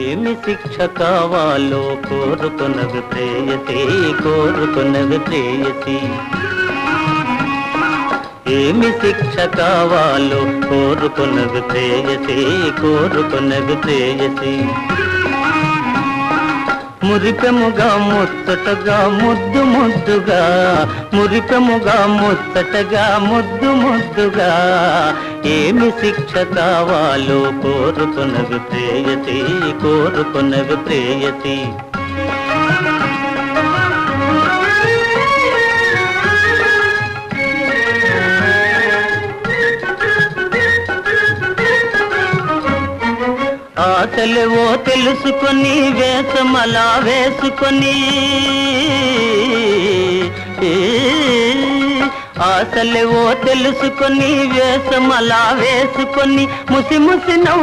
ఏమి శిక్ష కావాలో కోరుకున్నవి ప్రేయసి, కోరుకున్నవి ప్రేయసి. ఏమి శిక్ష కావాలో కోరుకున్నవి ప్రేయసి, కోరుకున్నవి ప్రేయసి. మురిపెముగా ముచ్చటగా ముద్దు ముద్దుగా, మురిపెముగా ముచ్చటగా ముద్దు ముద్దుగా, ఏమి శిక్ష కావాలో కోరుకున్నవి ప్రేయసి, కోరుకున్నవి ప్రేయసి. ఆశలేవో తెలుసుకొని వేషమలా వేసుకొని, ఆశలేవో తెలుసుకొని వేషమలా వేసుకొని ముసి ముసి నవ్వు